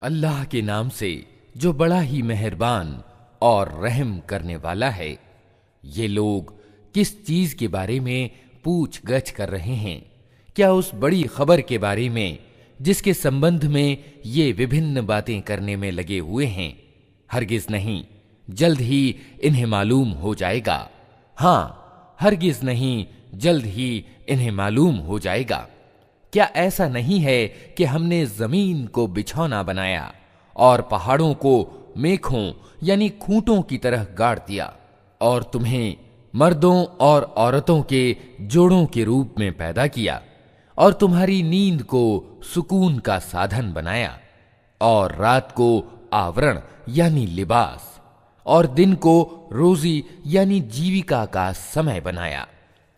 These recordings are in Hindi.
अल्लाह के नाम से जो बड़ा ही मेहरबान और रहम करने वाला है। ये लोग किस चीज के बारे में पूछ गछ कर रहे हैं? क्या उस बड़ी खबर के बारे में जिसके संबंध में ये विभिन्न बातें करने में लगे हुए हैं? हरगिज नहीं, जल्द ही इन्हें मालूम हो जाएगा। हाँ, हरगिज नहीं, जल्द ही इन्हें मालूम हो जाएगा। क्या ऐसा नहीं है कि हमने जमीन को बिछौना बनाया और पहाड़ों को मेखों यानी खूंटों की तरह गाड़ दिया, और तुम्हें मर्दों और औरतों के जोड़ों के रूप में पैदा किया, और तुम्हारी नींद को सुकून का साधन बनाया, और रात को आवरण यानी लिबास, और दिन को रोजी यानी जीविका का समय बनाया,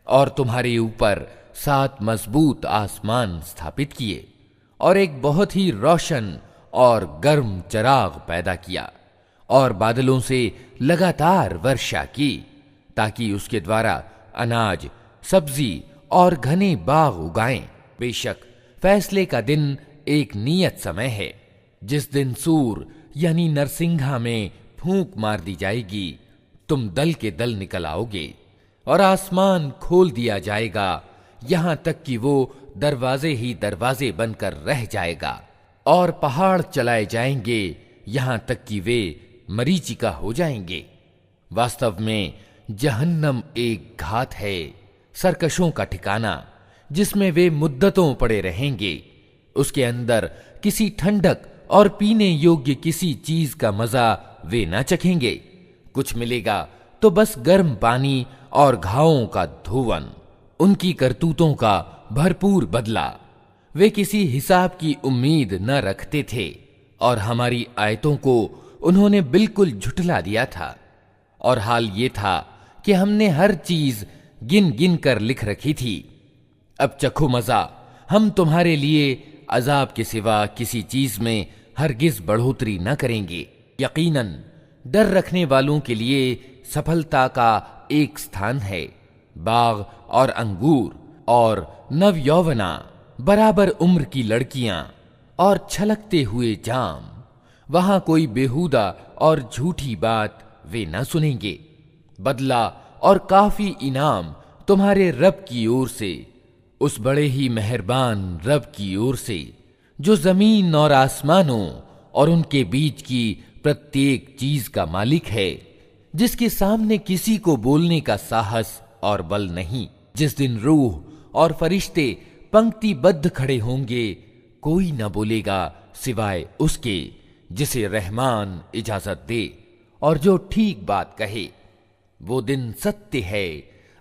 और तुम्हारे ऊपर 7 मजबूत आसमान स्थापित किए, और एक बहुत ही रोशन और गर्म चराग पैदा किया, और बादलों से लगातार वर्षा की, ताकि उसके द्वारा अनाज, सब्जी और घने बाग उगाएं। बेशक फैसले का दिन एक नियत समय है, जिस दिन सूर यानी नरसिंघा में फूंक मार दी जाएगी, तुम दल के दल निकल आओगे, और आसमान खोल दिया जाएगा, यहां तक कि वो दरवाजे ही दरवाजे बनकर रह जाएगा, और पहाड़ चलाए जाएंगे, यहां तक कि वे मरीचिका हो जाएंगे। वास्तव में जहन्नम एक घात है, सरकशों का ठिकाना, जिसमें वे मुद्दतों पड़े रहेंगे। उसके अंदर किसी ठंडक और पीने योग्य किसी चीज का मजा वे न चखेंगे। कुछ मिलेगा तो बस गर्म पानी और घावों का धोवन, उनकी करतूतों का भरपूर बदला। वे किसी हिसाब की उम्मीद न रखते थे, और हमारी आयतों को उन्होंने बिल्कुल झुठला दिया था। और हाल ये था कि हमने हर चीज गिन गिन कर लिख रखी थी। अब चखो मजा, हम तुम्हारे लिए अजाब के सिवा किसी चीज में हरगिज बढ़ोतरी न करेंगे। यकीनन डर रखने वालों के लिए सफलता का एक स्थान है, बाग और अंगूर और नवयौवना, बराबर उम्र की लड़कियां और छलकते हुए जाम। वहां कोई बेहुदा और झूठी बात वे न सुनेंगे। बदला और काफी इनाम तुम्हारे रब की ओर से, उस बड़े ही मेहरबान रब की ओर से, जो जमीन और आसमानों और उनके बीच की प्रत्येक चीज का मालिक है, जिसके सामने किसी को बोलने का साहस और बल नहीं। जिस दिन रूह और फरिश्ते पंक्तिबद्ध खड़े होंगे, कोई न बोलेगा सिवाय उसके जिसे रहमान इजाजत दे और जो ठीक बात कहे। वो दिन सत्य है।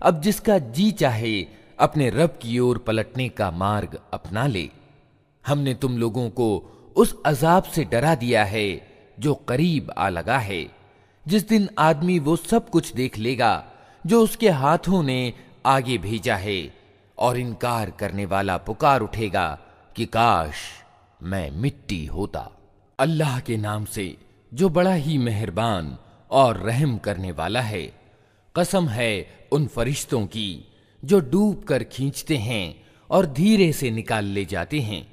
अब जिसका जी चाहे अपने रब की ओर पलटने का मार्ग अपना ले। हमने तुम लोगों को उस अजाब से डरा दिया है जो करीब आ लगा है, जिस दिन आदमी वो सब कुछ देख लेगा जो उसके हाथों ने आगे भेजा है, और इनकार करने वाला पुकार उठेगा कि काश मैं मिट्टी होता। अल्लाह के नाम से जो बड़ा ही मेहरबान और रहम करने वाला है। कसम है उन फरिश्तों की जो डूब कर खींचते हैं और धीरे से निकाल ले जाते हैं,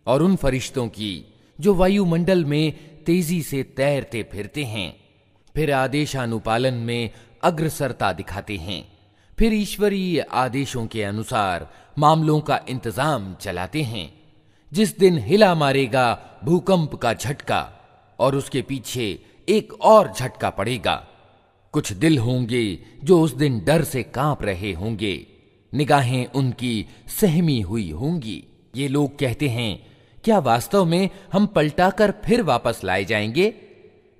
और उन फरिश्तों की जो वायुमंडल में तेजी से तैरते फिरते हैं, फिर आदेशानुपालन में अग्रसरता दिखाते हैं, फिर ईश्वरीय आदेशों के अनुसार मामलों का इंतजाम चलाते हैं। जिस दिन हिला मारेगा भूकंप का झटका, और उसके पीछे एक और झटका पड़ेगा। कुछ दिल होंगे जो उस दिन डर से कांप रहे होंगे, निगाहें उनकी सहमी हुई होंगी। ये लोग कहते हैं, क्या वास्तव में हम पलटाकर फिर वापस लाए जाएंगे?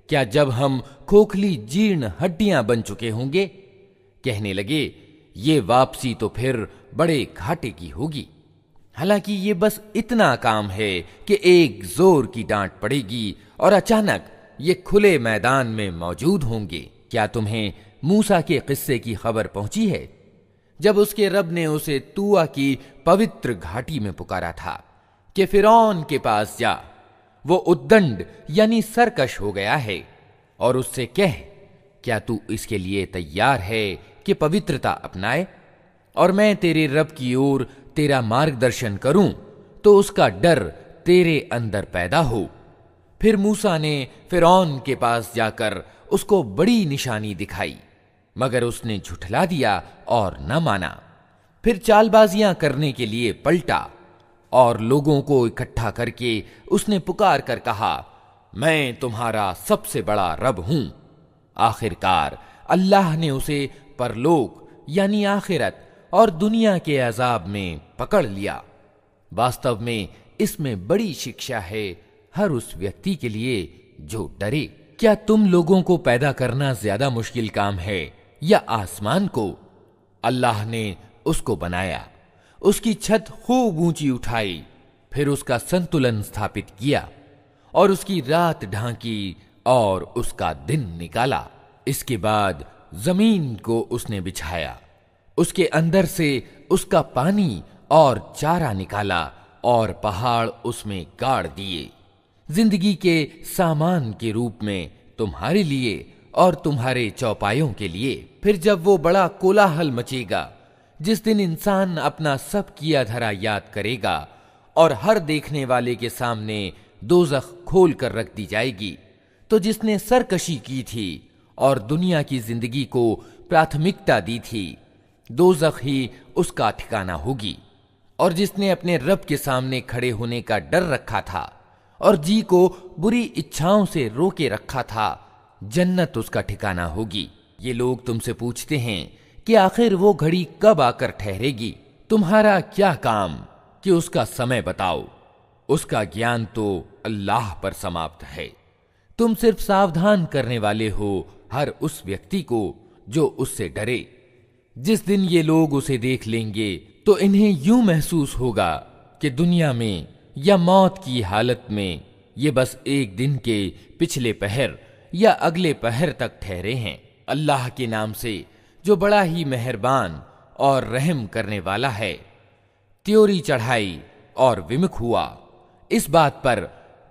क्या जब हम खोखली जीर्ण हड्डियां बन चुके होंगे? कहने लगे, ये वापसी तो फिर बड़े घाटे की होगी। हालांकि ये बस इतना काम है कि एक जोर की डांट पड़ेगी और अचानक ये खुले मैदान में मौजूद होंगे। क्या तुम्हें मूसा के किस्से की खबर पहुंची है, जब उसके रब ने उसे तुआ की पवित्र घाटी में पुकारा था कि फिरौन के पास जा, वो उद्दंड यानी सरकश हो गया है, और उससे कह, क्या तू इसके लिए तैयार है कि पवित्रता अपनाए, और मैं तेरे रब की ओर तेरा मार्गदर्शन करूं तो उसका डर तेरे अंदर पैदा हो। फिर मूसा ने फिरौन के पास जाकर उसको बड़ी निशानी दिखाई, मगर उसने झुठला दिया और न माना। फिर चालबाजियां करने के लिए पलटा और लोगों को इकट्ठा करके उसने पुकार कर कहा, मैं तुम्हारा सबसे बड़ा रब हूं। आखिरकार अल्लाह ने उसे परलोक यानी आखिरत और दुनिया के अजाब में पकड़ लिया। वास्तव में इसमें बड़ी शिक्षा है हर उस व्यक्ति के लिए जो डरे। क्या तुम लोगों को पैदा करना ज्यादा मुश्किल काम है या आसमान को? अल्लाह ने उसको बनाया, उसकी छत खूब ऊंची उठाई, फिर उसका संतुलन स्थापित किया और उसकी रात ढांकी और उसका दिन निकाला। इसके बाद जमीन को उसने बिछाया, उसके अंदर से उसका पानी और चारा निकाला और पहाड़ उसमें गाड़ दिए, जिंदगी के सामान के रूप में तुम्हारे लिए और तुम्हारे चौपायों के लिए। फिर जब वो बड़ा कोलाहल मचेगा, जिस दिन इंसान अपना सब किया धरा याद करेगा और हर देखने वाले के सामने दोज़ख खोल कर रख दी जाएगी, तो जिसने सरकशी की थी और दुनिया की जिंदगी को प्राथमिकता दी थी, दोज़ख ही उसका ठिकाना होगी। और जिसने अपने रब के सामने खड़े होने का डर रखा था और जी को बुरी इच्छाओं से रोके रखा था, जन्नत उसका ठिकाना होगी। ये लोग तुमसे पूछते हैं कि आखिर वो घड़ी कब आकर ठहरेगी? तुम्हारा क्या काम कि उसका समय बताओ? उसका ज्ञान तो अल्लाह पर समाप्त है। तुम सिर्फ सावधान करने वाले हो हर उस व्यक्ति को जो उससे डरे। जिस दिन ये लोग उसे देख लेंगे तो इन्हें यूं महसूस होगा कि दुनिया में या मौत की हालत में ये बस एक दिन के पिछले पहर या अगले पहर तक ठहरे हैं। अल्लाह के नाम से जो बड़ा ही मेहरबान और रहम करने वाला है। त्योरी चढ़ाई और विमुख हुआ इस बात पर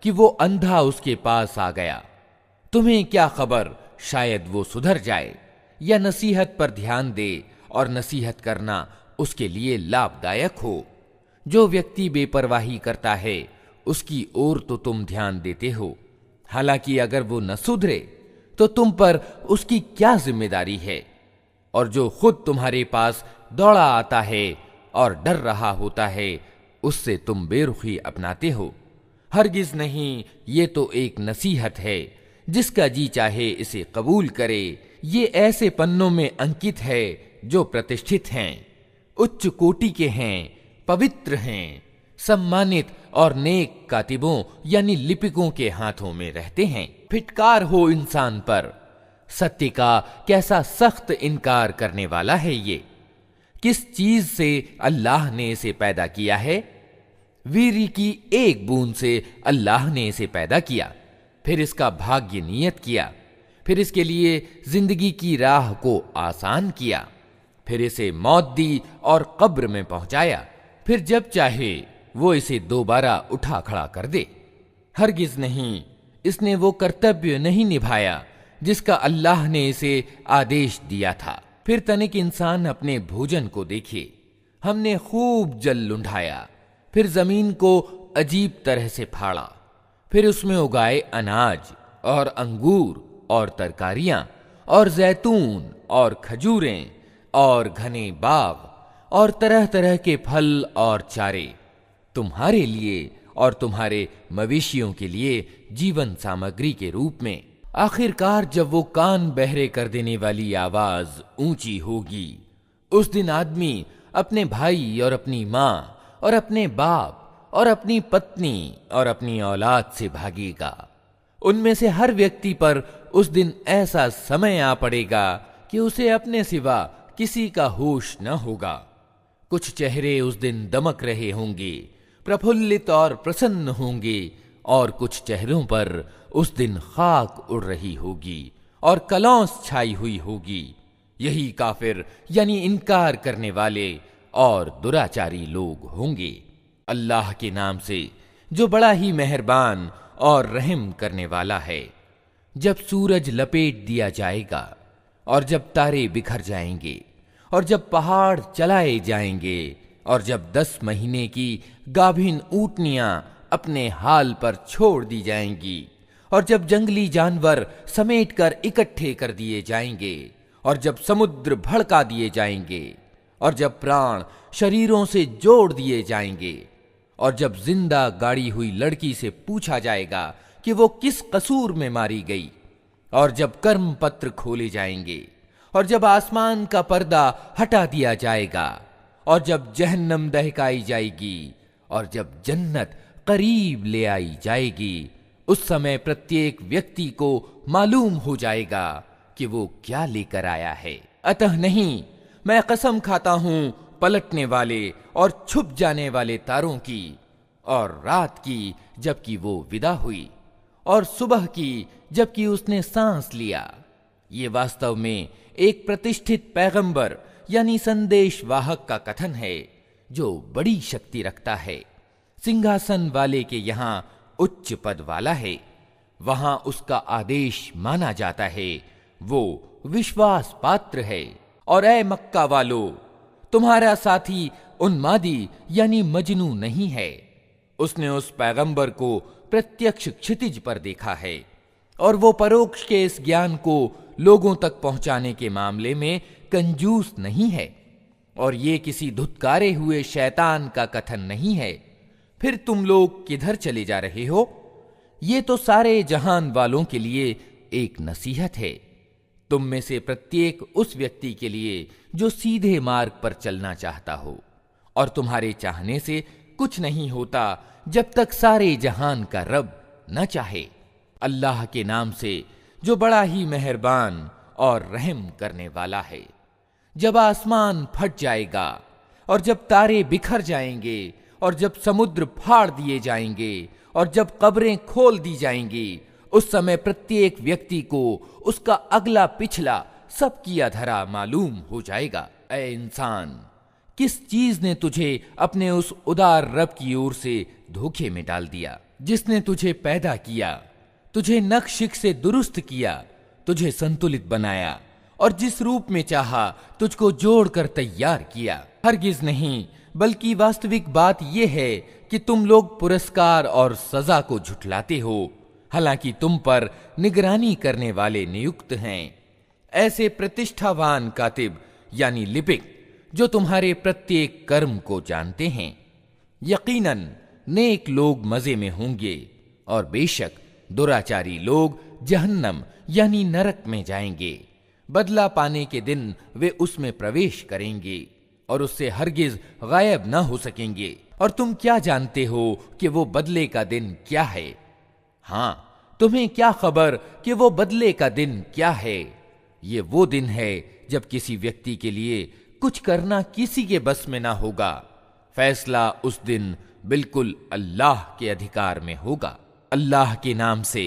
कि वो अंधा उसके पास आ गया। तुम्हें क्या खबर, शायद वो सुधर जाए या नसीहत पर ध्यान दे और नसीहत करना उसके लिए लाभदायक हो। जो व्यक्ति बेपरवाही करता है उसकी ओर तो तुम ध्यान देते हो, हालांकि अगर वो न सुधरे तो तुम पर उसकी क्या जिम्मेदारी है। और जो खुद तुम्हारे पास दौड़ा आता है और डर रहा होता है, उससे तुम बेरुखी अपनाते हो। हरगिज नहीं, ये तो एक नसीहत है, जिसका जी चाहे इसे कबूल करे। ये ऐसे पन्नों में अंकित है जो प्रतिष्ठित हैं, उच्च कोटि के हैं, पवित्र हैं, सम्मानित और नेक कातिबों यानी लिपिकों के हाथों में रहते हैं। फिटकार हो इंसान पर, सत्य का कैसा सख्त इनकार करने वाला है ये। किस चीज से अल्लाह ने इसे पैदा किया है? वीर्य की एक बूंद से अल्लाह ने इसे पैदा किया, फिर इसका भाग्य नियत किया, फिर इसके लिए जिंदगी की राह को आसान किया, फिर इसे मौत दी और कब्र में पहुंचाया, फिर जब चाहे वो इसे दोबारा उठा खड़ा कर दे। हरगिज नहीं, इसने वो कर्तव्य नहीं निभाया जिसका अल्लाह ने इसे आदेश दिया था। फिर तनिक इंसान अपने भोजन को देखे। हमने खूब जल लुंढाया, फिर जमीन को अजीब तरह से फाड़ा, फिर उसमें उगाए अनाज और अंगूर और तरकारियां और जैतून और खजूरें और घने बाग और तरह तरह के फल और चारे, तुम्हारे लिए और तुम्हारे मवेशियों के लिए जीवन सामग्री के रूप में। आखिरकार जब वो कान बहरे कर देने वाली आवाज ऊंची होगी, उस दिन आदमी अपने भाई और अपनी मां और अपने बाप और अपनी पत्नी और अपनी औलाद से भागेगा। उनमें से हर व्यक्ति पर उस दिन ऐसा समय आ पड़ेगा कि उसे अपने सिवा किसी का होश न होगा। कुछ चेहरे उस दिन दमक रहे होंगे, प्रफुल्लित और प्रसन्न होंगे, और कुछ चेहरों पर उस दिन खाक उड़ रही होगी और कलौंस छाई हुई होगी। यही काफिर यानी इनकार करने वाले और दुराचारी लोग होंगे। अल्लाह के नाम से जो बड़ा ही मेहरबान और रहम करने वाला है। जब सूरज लपेट दिया जाएगा और जब तारे बिखर जाएंगे और जब पहाड़ चलाए जाएंगे और जब 10 महीने की गाभिन ऊँटनियां अपने हाल पर छोड़ दी जाएंगी और जब जंगली जानवर समेटकर इकट्ठे कर दिए जाएंगे, और जब समुद्र भड़का दिए जाएंगे, और जब प्राण शरीरों से जोड़ दिए जाएंगे, और जब जिंदा गाड़ी हुई लड़की से पूछा जाएगा कि वो किस कसूर में मारी गई, और जब कर्म पत्र खोले जाएंगे, और जब आसमान का पर्दा हटा दिया जाएगा, और जब जहन्नम दहकाई जाएगी, और जब जन्नत करीब ले आई जाएगी, उस समय प्रत्येक व्यक्ति को मालूम हो जाएगा कि वो क्या लेकर आया है। अतः नहीं, मैं कसम खाता हूं पलटने वाले और छुप जाने वाले तारों की, और रात की जबकि वो विदा हुई, और सुबह की जबकि उसने सांस लिया। ये वास्तव में एक प्रतिष्ठित पैगंबर यानी संदेश वाहक का कथन है जो बड़ी शक्ति रखता है, सिंहासन वाले के यहां उच्च पद वाला है, वहां उसका आदेश माना जाता है, वो विश्वास पात्र है। और ऐ मक्का वालो, तुम्हारा साथी उन्मादी यानी मजनू नहीं है। उसने उस पैगंबर को प्रत्यक्ष क्षितिज पर देखा है, और वो परोक्ष के इस ज्ञान को लोगों तक पहुंचाने के मामले में कंजूस नहीं है, और ये किसी धुतकारे हुए शैतान का कथन नहीं है। फिर तुम लोग किधर चले जा रहे हो? ये तो सारे जहान वालों के लिए एक नसीहत है, तुम में से प्रत्येक उस व्यक्ति के लिए जो सीधे मार्ग पर चलना चाहता हो, और तुम्हारे चाहने से कुछ नहीं होता जब तक सारे जहान का रब न चाहे। अल्लाह के नाम से जो बड़ा ही मेहरबान और रहम करने वाला है। जब आसमान फट जाएगा, और जब तारे बिखर जाएंगे, और जब समुद्र फाड़ दिए जाएंगे, और जब कब्रें खोल दी जाएंगी, उस समय प्रत्येक व्यक्ति को उसका अगला पिछला सब किया धरा मालूम हो जाएगा। ऐ इंसान, किस चीज ने तुझे अपने उस उदार रब की ओर से धोखे में डाल दिया, जिसने तुझे पैदा किया, तुझे नक्शिक से दुरुस्त किया, तुझे संतुलित बनाया, और जिस रूप में चाहा तुझको जोड़कर तैयार किया? हरगिज नहीं, बल्कि वास्तविक बात यह है कि तुम लोग पुरस्कार और सजा को झुठलाते हो, हालांकि तुम पर निगरानी करने वाले नियुक्त हैं, ऐसे प्रतिष्ठावान कातिब यानी लिपिक जो तुम्हारे प्रत्येक कर्म को जानते हैं। यकीनन नेक लोग मजे में होंगे, और बेशक दुराचारी लोग जहन्नम यानी नरक में जाएंगे। बदला पाने के दिन वे उसमें प्रवेश करेंगे, और उससे हरगिज गायब न हो सकेंगे। और तुम क्या जानते हो कि वो बदले का दिन क्या है? हां, तुम्हें क्या खबर कि वो बदले का दिन क्या है? ये वो दिन है जब किसी व्यक्ति के लिए कुछ करना किसी के बस में ना होगा। फैसला उस दिन बिल्कुल अल्लाह के अधिकार में होगा। अल्लाह के नाम से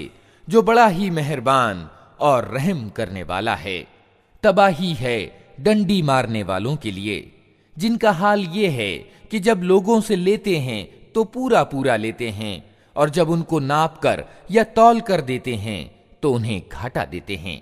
जो बड़ा ही मेहरबान और रहम करने वाला है। तबाही है डंडी मारने वालों के लिए, जिनका हाल ये है कि जब लोगों से लेते हैं तो पूरा पूरा लेते हैं, और जब उनको नाप कर या तौल कर देते हैं तो उन्हें घाटा देते हैं।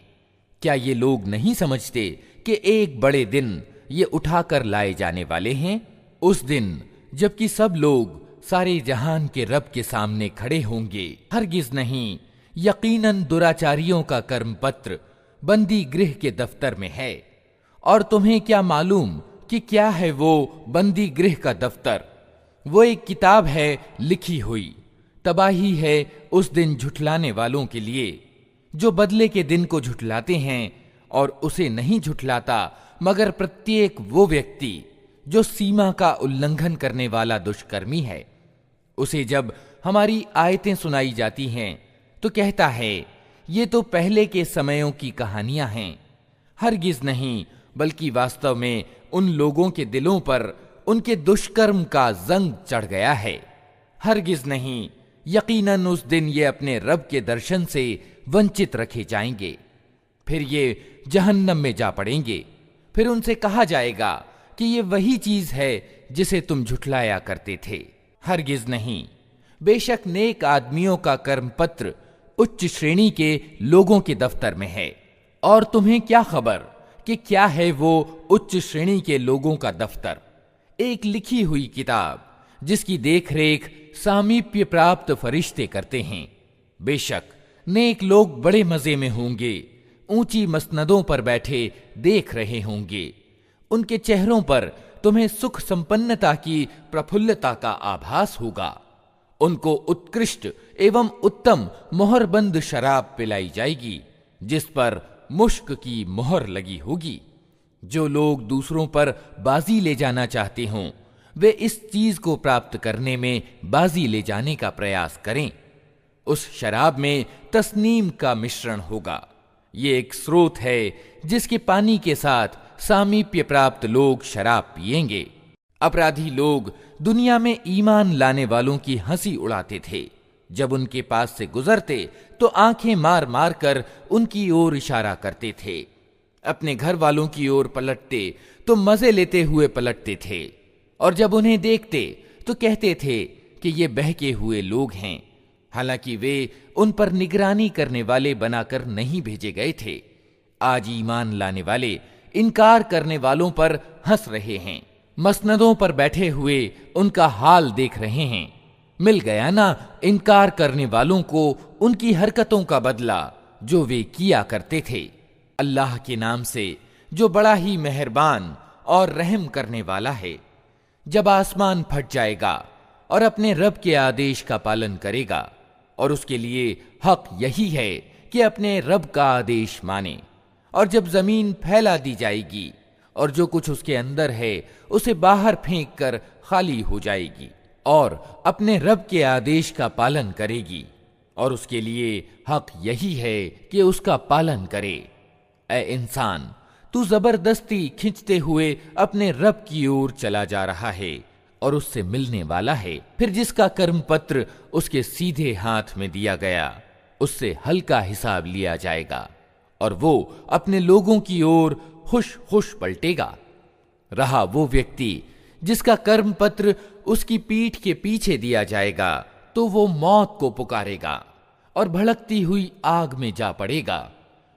क्या ये लोग नहीं समझते कि एक बड़े दिन ये उठाकर लाए जाने वाले हैं? उस दिन जबकि सब लोग सारे जहान के रब के सामने खड़े होंगे। हरगिज नहीं, यकीनन दुराचारियों का कर्म पत्र बंदी गृह के दफ्तर में है। और तुम्हें क्या मालूम कि क्या है वो बंदी गृह का दफ्तर? वो एक किताब है लिखी हुई। तबाही है उस दिन झुठलाने वालों के लिए, जो बदले के दिन को झुठलाते हैं, और उसे नहीं झुठलाता मगर प्रत्येक वो व्यक्ति जो सीमा का उल्लंघन करने वाला दुष्कर्मी है। उसे जब हमारी आयतें सुनाई जाती हैं तो कहता है, ये तो पहले के समयों की कहानियां हैं। हरगिज नहीं, बल्कि वास्तव में उन लोगों के दिलों पर उनके दुष्कर्म का जंग चढ़ गया है। हरगिज नहीं, यकीनन उस दिन ये अपने रब के दर्शन से वंचित रखे जाएंगे। फिर ये जहन्नम में जा पड़ेंगे। फिर उनसे कहा जाएगा कि ये वही चीज है जिसे तुम झुठलाया करते थे। हरगिज नहीं, बेशक नेक आदमियों का कर्म पत्र उच्च श्रेणी के लोगों के दफ्तर में है। और तुम्हें क्या खबर कि क्या है वो उच्च श्रेणी के लोगों का दफ्तर? एक लिखी हुई किताब जिसकी देखरेख सामीप्य प्राप्त फरिश्ते करते हैं। बेशक नेक लोग बड़े मजे में होंगे, ऊंची मसनदों पर बैठे देख रहे होंगे। उनके चेहरों पर तुम्हें सुख संपन्नता की प्रफुल्लता का आभास होगा। उनको उत्कृष्ट एवं उत्तम मोहरबंद शराब पिलाई जाएगी, जिस पर मुश्क की मोहर लगी होगी। जो लोग दूसरों पर बाजी ले जाना चाहते हों, वे इस चीज को प्राप्त करने में बाजी ले जाने का प्रयास करें। उस शराब में तस्नीम का मिश्रण होगा। ये एक स्रोत है जिसके पानी के साथ सामीप्य प्राप्त लोग शराब पिएंगे। अपराधी लोग दुनिया में ईमान लाने वालों की हंसी उड़ाते थे। जब उनके पास से गुजरते तो आंखें मार मार कर उनकी ओर इशारा करते थे। अपने घर वालों की ओर पलटते तो मजे लेते हुए पलटते थे, और जब उन्हें देखते तो कहते थे कि ये बहके हुए लोग हैं, हालांकि वे उन पर निगरानी करने वाले बनाकर नहीं भेजे गए थे। आज ईमान लाने वाले इनकार करने वालों पर हंस रहे हैं, मसनदों पर बैठे हुए उनका हाल देख रहे हैं। मिल गया ना इनकार करने वालों को उनकी हरकतों का बदला जो वे किया करते थे। अल्लाह के नाम से जो बड़ा ही मेहरबान और रहम करने वाला है। जब आसमान फट जाएगा और अपने रब के आदेश का पालन करेगा, और उसके लिए हक यही है कि अपने रब का आदेश माने, और जब जमीन फैला दी जाएगी और जो कुछ उसके अंदर है उसे बाहर फेंक कर खाली हो जाएगी, और अपने रब के आदेश का पालन करेगी, और उसके लिए हक यही है कि उसका पालन करे। ऐ इंसान, तू जबरदस्ती खींचते हुए अपने रब की ओर चला जा रहा है और उससे मिलने वाला है। फिर जिसका कर्म पत्र उसके सीधे हाथ में दिया गया, उससे हल्का हिसाब लिया जाएगा और वो अपने लोगों की ओर खुश खुश पलटेगा। रहा वो व्यक्ति जिसका कर्म पत्र उसकी पीठ के पीछे दिया जाएगा, तो वो मौत को पुकारेगा और भड़कती हुई आग में जा पड़ेगा।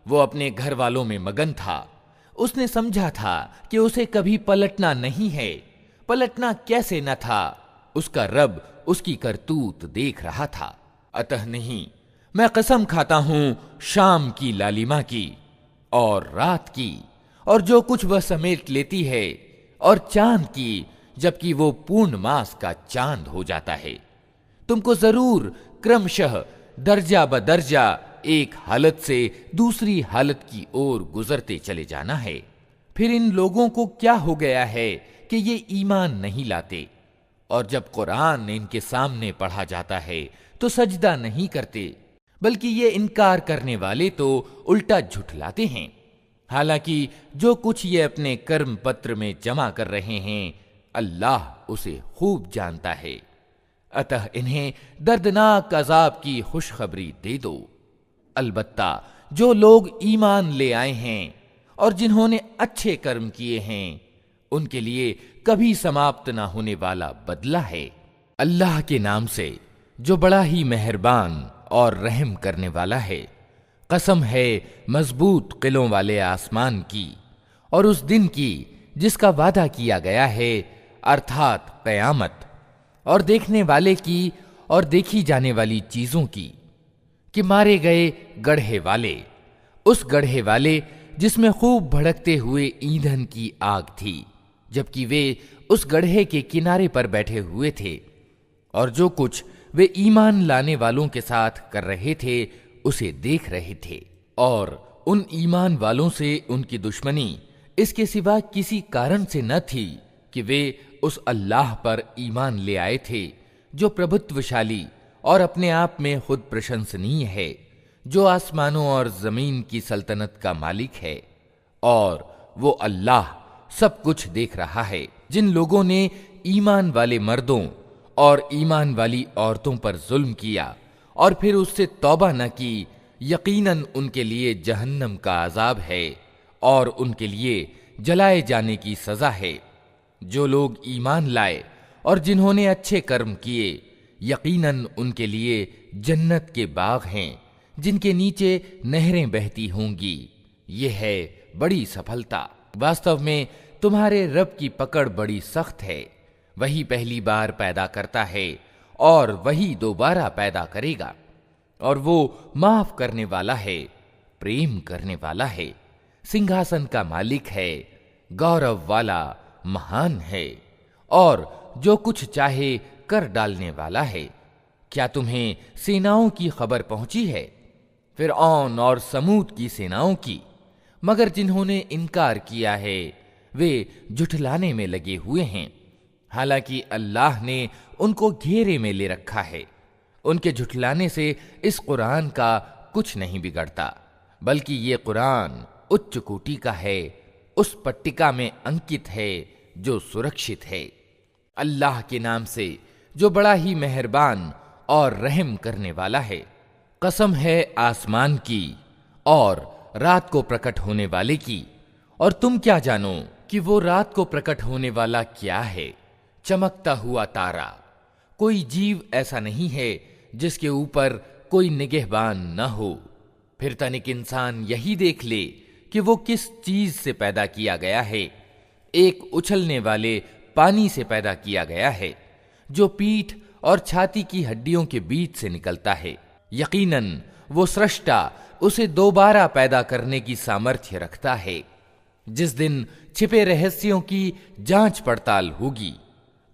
वो अपने घर वालों में मगन था। उसने समझा था कि उसे कभी पलटना नहीं है। पलटना कैसे न था, उसका रब उसकी करतूत देख रहा था। अतः नहीं, मैं कसम खाता हूं शाम की लालिमा की और रात की, और जो कुछ वह समेट लेती है, और चांद की जबकि वो पूर्ण मास का चांद हो जाता है। तुमको जरूर क्रमशः दर्जा बदर्जा एक हालत से दूसरी हालत की ओर गुजरते चले जाना है। फिर इन लोगों को क्या हो गया है कि ये ईमान नहीं लाते, और जब कुरान इनके सामने पढ़ा जाता है तो सजदा नहीं करते, बल्कि ये इनकार करने वाले तो उल्टा झुठलाते हैं। हालांकि जो कुछ ये अपने कर्म पत्र में जमा कर रहे हैं, अल्लाह उसे खूब जानता है। अतः इन्हें दर्दनाक अजाब की खुशखबरी दे दो। अलबत्ता जो लोग ईमान ले आए हैं और जिन्होंने अच्छे कर्म किए हैं, उनके लिए कभी समाप्त ना होने वाला बदला है। अल्लाह के नाम से जो बड़ा ही मेहरबान और रहम करने वाला है। कसम है मजबूत किलों वाले आसमान की और उस दिन की जिसका वादा किया गया है, अर्थात कयामत, और देखने वाले की और देखी जाने वाली चीजों की, कि मारे गए गढ़े वाले, उस गढ़े वाले जिसमें खूब भड़कते हुए ईंधन की आग थी, जबकि वे उस गढ़े के किनारे पर बैठे हुए थे, और जो कुछ वे ईमान लाने वालों के साथ कर रहे थे उसे देख रहे थे। और उन ईमान वालों से उनकी दुश्मनी इसके सिवा किसी कारण से न थी कि वे उस अल्लाह पर ईमान ले आए थे जो प्रभुत्वशाली और अपने आप में खुद प्रशंसनीय है, जो आसमानों और जमीन की सल्तनत का मालिक है, और वो अल्लाह सब कुछ देख रहा है। जिन लोगों ने ईमान वाले मर्दों और ईमान वाली औरतों पर जुल्म किया और फिर उससे तौबा न की, यकीनन उनके लिए जहन्नम का अजाब है और उनके लिए जलाए जाने की सजा है। जो लोग ईमान लाए और जिन्होंने अच्छे कर्म किए, यकीनन उनके लिए जन्नत के बाग हैं जिनके नीचे नहरें बहती होंगी। ये है बड़ी सफलता। वास्तव में तुम्हारे रब की पकड़ बड़ी सख्त है। वही पहली बार पैदा करता है और वही दोबारा पैदा करेगा। और वो माफ करने वाला है, प्रेम करने वाला है, सिंहासन का मालिक है, गौरव वाला, महान है और जो कुछ चाहे कर डालने वाला है। क्या तुम्हें सेनाओं की खबर पहुंची है, फिरऔन और समूद की सेनाओं की? मगर जिन्होंने इनकार किया है वे झुठलाने में लगे हुए हैं, हालांकि अल्लाह ने उनको घेरे में ले रखा है। उनके झुठलाने से इस कुरान का कुछ नहीं बिगड़ता, बल्कि ये कुरान उच्च कोटि का है, उस पट्टिका में अंकित है जो सुरक्षित है। अल्लाह के नाम से जो बड़ा ही मेहरबान और रहम करने वाला है। कसम है आसमान की और रात को प्रकट होने वाले की, और तुम क्या जानो कि वो रात को प्रकट होने वाला क्या है? चमकता हुआ तारा। कोई जीव ऐसा नहीं है जिसके ऊपर कोई निगहबान न हो। फिर तनिक इंसान यही देख ले कि वो किस चीज से पैदा किया गया है। एक उछलने वाले पानी से पैदा किया गया है जो पीठ और छाती की हड्डियों के बीच से निकलता है। यकीनन वो सृष्टा उसे दोबारा पैदा करने की सामर्थ्य रखता है। जिस दिन छिपे रहस्यों की जांच पड़ताल होगी,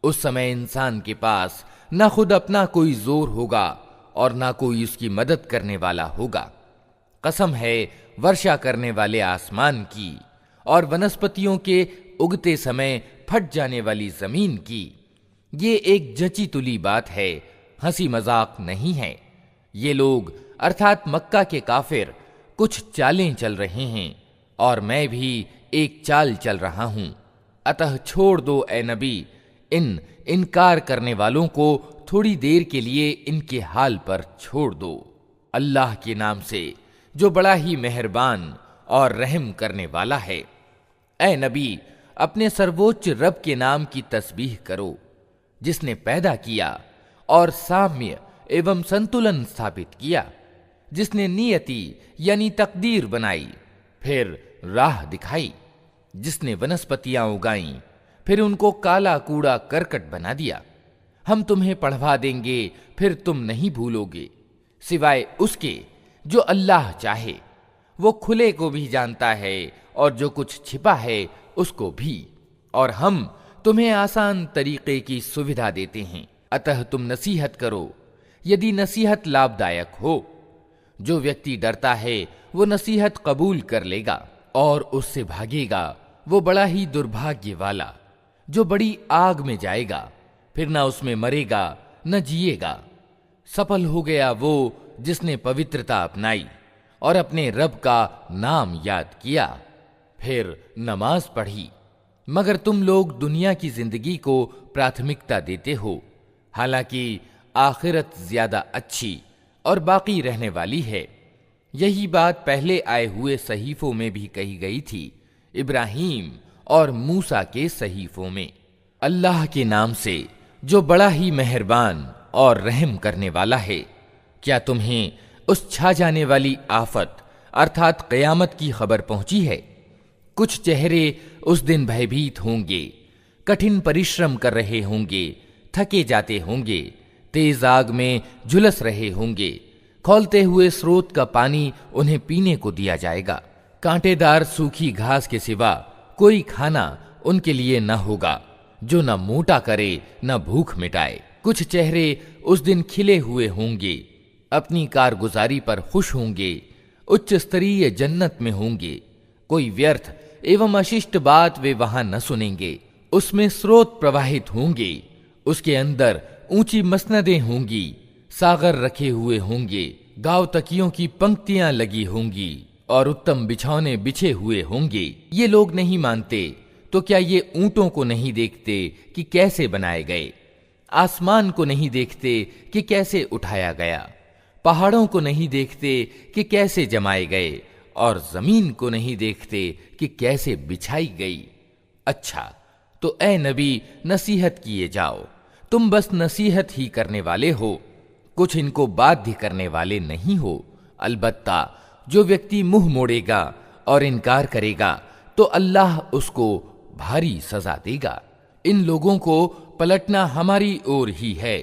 उस समय इंसान के पास ना खुद अपना कोई जोर होगा और ना कोई उसकी मदद करने वाला होगा। कसम है वर्षा करने वाले आसमान की और वनस्पतियों के उगते समय फट जाने वाली जमीन की। ये एक जची तुली बात है, हंसी मजाक नहीं है। ये लोग अर्थात मक्का के काफिर कुछ चालें चल रहे हैं और मैं भी एक चाल चल रहा हूं। अतः छोड़ दो ए नबी इन इनकार करने वालों को, थोड़ी देर के लिए इनके हाल पर छोड़ दो। अल्लाह के नाम से जो बड़ा ही मेहरबान और रहम करने वाला है। ए नबी, अपने सर्वोच्च रब के नाम की तस्बीह करो, जिसने पैदा किया और साम्य एवं संतुलन स्थापित किया, जिसने नियति यानी तकदीर बनाई, फिर राह दिखाई, जिसने वनस्पतियां उगाई, फिर उनको काला कूड़ा करकट बना दिया। हम तुम्हें पढ़वा देंगे, फिर तुम नहीं भूलोगे, सिवाय उसके जो अल्लाह चाहे। वो खुले को भी जानता है और जो कुछ छिपा है उसको भी, और हम तुम्हें आसान तरीके की सुविधा देते हैं। अतः तुम नसीहत करो यदि नसीहत लाभदायक हो। जो व्यक्ति डरता है वो नसीहत कबूल कर लेगा और उससे भागेगा वो बड़ा ही दुर्भाग्य वाला, जो बड़ी आग में जाएगा, फिर ना उसमें मरेगा न जिएगा। सफल हो गया वो जिसने पवित्रता अपनाई और अपने रब का नाम याद किया, फिर नमाज पढ़ी। मगर तुम लोग दुनिया की जिंदगी को प्राथमिकता देते हो, हालांकि आखिरत ज्यादा अच्छी और बाकी रहने वाली है। यही बात पहले आए हुए सहीफों में भी कही गई थी, इब्राहीम और मूसा के सहीफों में। अल्लाह के नाम से जो बड़ा ही मेहरबान और रहम करने वाला है। क्या तुम्हें उस छा जाने वाली आफत अर्थात कयामत की खबर पहुंची है? कुछ चेहरे उस दिन भयभीत होंगे, कठिन परिश्रम कर रहे होंगे, थके जाते होंगे, तेज आग में झुलस रहे होंगे। खौलते हुए स्रोत का पानी उन्हें पीने को दिया जाएगा। कांटेदार सूखी घास के सिवा कोई खाना उनके लिए न होगा जो न मोटा करे न भूख मिटाए। कुछ चेहरे उस दिन खिले हुए होंगे, अपनी कारगुजारी पर खुश होंगे, उच्च स्तरीय जन्नत में होंगे। कोई व्यर्थ एवं अशिष्ट बात वे वहां न सुनेंगे। उसमें स्रोत प्रवाहित होंगे, उसके अंदर ऊंची मसनदें होंगी, सागर रखे हुए होंगे, गांव तकियों की पंक्तियां लगी होंगी और उत्तम बिछौने बिछे हुए होंगे। ये लोग नहीं मानते तो क्या ये ऊंटों को नहीं देखते कि कैसे बनाए गए, आसमान को नहीं देखते कि कैसे उठाया गया, पहाड़ों को नहीं देखते कि कैसे जमाए गए और जमीन को नहीं देखते कि कैसे बिछाई गई। अच्छा, तो ए नबी नसीहत किए जाओ, तुम बस नसीहत ही करने वाले हो, कुछ इनको बाध्य करने वाले नहीं हो। अलबत्ता जो व्यक्ति मुंह मोड़ेगा और इनकार करेगा तो अल्लाह उसको भारी सजा देगा। इन लोगों को पलटना हमारी ओर ही है,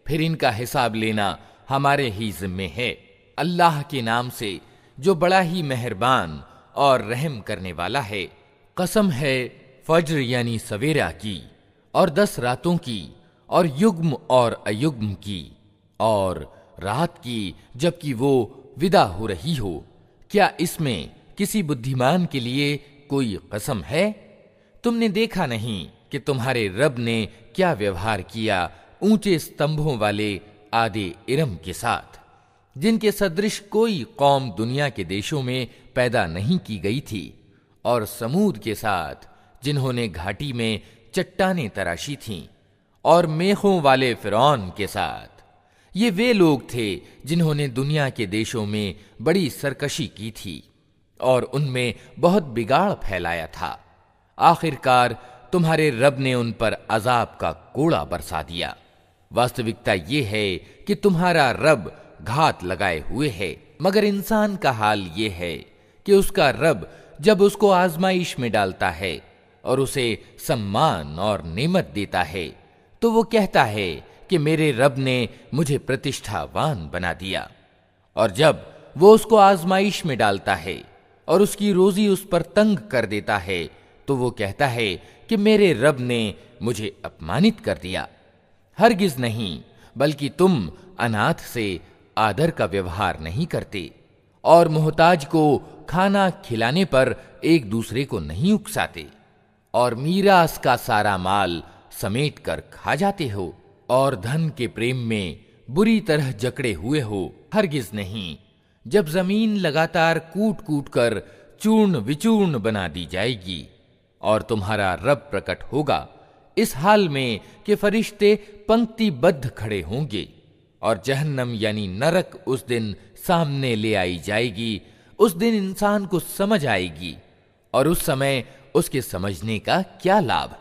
फिर इनका हिसाब लेना हमारे ही जिम्मे है। अल्लाह के नाम से जो बड़ा ही मेहरबान और रहम करने वाला है। कसम है फज्र यानी सवेरा की, और 10 रातों की, और युग्म और अयुग्म की, और रात की जबकि वो विदा हो रही हो। क्या इसमें किसी बुद्धिमान के लिए कोई कसम है? तुमने देखा नहीं कि तुम्हारे रब ने क्या व्यवहार किया ऊंचे स्तंभों वाले आदे इरम के साथ, जिनके सदृश कोई कौम दुनिया के देशों में पैदा नहीं की गई थी, और समूद के साथ जिन्होंने घाटी में चट्टानें तराशी थीं, और मेखों वाले फिरौन के साथ। ये वे लोग थे जिन्होंने दुनिया के देशों में बड़ी सरकशी की थी और उनमें बहुत बिगाड़ फैलाया था। आखिरकार तुम्हारे रब ने उन पर अजाब का कोड़ा बरसा दिया। वास्तविकता ये है कि तुम्हारा रब घात लगाए हुए है, मगर इंसान का हाल ये है कि उसका रब जब उसको आजमाइश में डालता है और उसे सम्मान और नेमत देता है, तो वो कहता है कि मेरे रब ने मुझे प्रतिष्ठावान बना दिया। और जब वो उसको आजमाइश में डालता है और उसकी रोजी उस पर तंग कर देता है, तो वो कहता है कि मेरे रब ने मुझे अपमानित कर दिया। हरगिज नहीं, बल्कि तुम अनाथ से आदर का व्यवहार नहीं करते और मोहताज को खाना खिलाने पर एक दूसरे को नहीं उकसाते, और मीरास का सारा माल समेट कर खा जाते हो, और धन के प्रेम में बुरी तरह जकड़े हुए हो। हरगिज नहीं, जब जमीन लगातार कूट कूट कर चूर्ण विचूर्ण बना दी जाएगी और तुम्हारा रब प्रकट होगा इस हाल में कि फरिश्ते पंक्तिबद्ध खड़े होंगे, और जहन्नम यानी नरक उस दिन सामने ले आई जाएगी। उस दिन इंसान को समझ आएगी, और उस समय उसके समझने का क्या लाभ।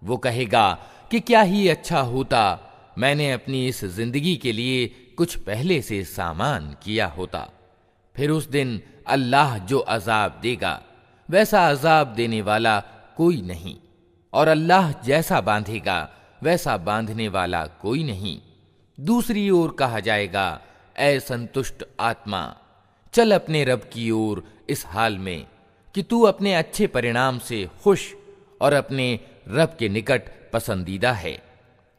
वो कहेगा कि क्या ही अच्छा होता मैंने अपनी इस जिंदगी के लिए कुछ पहले से सामान किया होता। फिर उस दिन अल्लाह जो अजाब देगा वैसा अजाब देने वाला कोई नहीं, और अल्लाह जैसा बांधेगा वैसा बांधने वाला कोई नहीं। दूसरी ओर कहा जाएगा, ऐ संतुष्ट आत्मा, चल अपने रब की ओर इस हाल में कि तू अपने अच्छे परिणाम से खुश और अपने रब के निकट पसंदीदा है।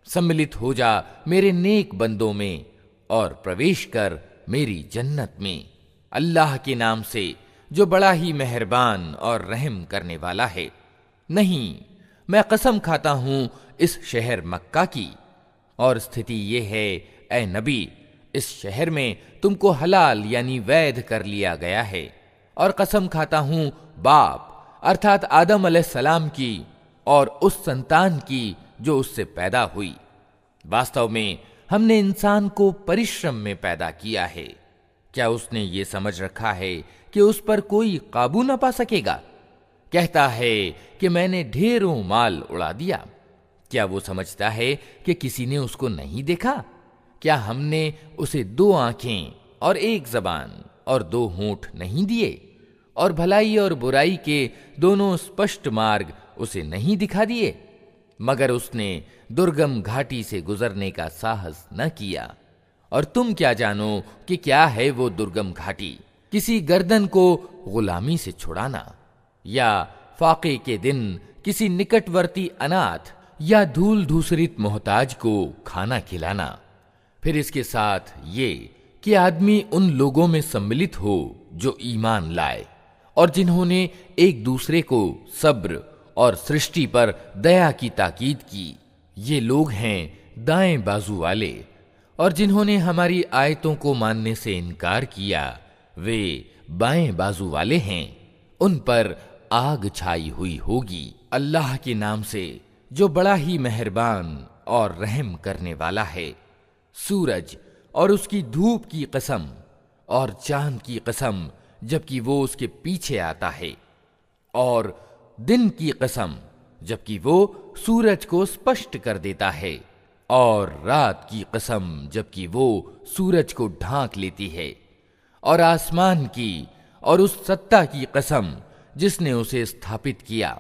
सम्मिलित हो जा मेरे नेक बंदों में और प्रवेश कर मेरी जन्नत में। अल्लाह के नाम से जो बड़ा ही मेहरबान और रहम करने वाला है। नहीं, मैं कसम खाता हूं इस शहर मक्का की, और स्थिति ये है ऐ नबी, इस शहर में तुमको हलाल यानी वैध कर लिया गया है। और कसम खाता हूं बाप अर्थात आदम अलैहिस्सलाम की और उस संतान की जो उससे पैदा हुई। वास्तव में हमने इंसान को परिश्रम में पैदा किया है। क्या उसने ये समझ रखा है कि उस पर कोई काबू न पा सकेगा? कहता है कि मैंने ढेरों माल उड़ा दिया। क्या वो समझता है कि किसी ने उसको नहीं देखा? क्या हमने उसे 2 आंखें और 1 जबान और 2 होंठ नहीं दिए, और भलाई और बुराई के दोनों स्पष्ट मार्ग उसे नहीं दिखा दिए? मगर उसने दुर्गम घाटी से गुजरने का साहस न किया। और तुम क्या जानो कि क्या है वो दुर्गम घाटी? किसी गर्दन को गुलामी से छुड़ाना, या फाके के दिन किसी निकटवर्ती अनाथ या धूल धूसरित मोहताज को खाना खिलाना। फिर इसके साथ ये कि आदमी उन लोगों में सम्मिलित हो जो ईमान लाए और जिन्होंने एक दूसरे को सब्र और सृष्टि पर दया की ताकीद की। ये लोग हैं दाएं बाजू वाले, और जिन्होंने हमारी आयतों को मानने से इनकार किया वे बाएं बाजू वाले हैं। उन पर आग छाई हुई होगी। अल्लाह के नाम से जो बड़ा ही मेहरबान और रहम करने वाला है। सूरज और उसकी धूप की कसम, और चांद की कसम जबकि वो उसके पीछे आता है, और दिन की कसम जबकि वो सूरज को स्पष्ट कर देता है, और रात की कसम जबकि वो सूरज को ढांक लेती है, और आसमान की और उस सत्ता की कसम जिसने उसे स्थापित किया,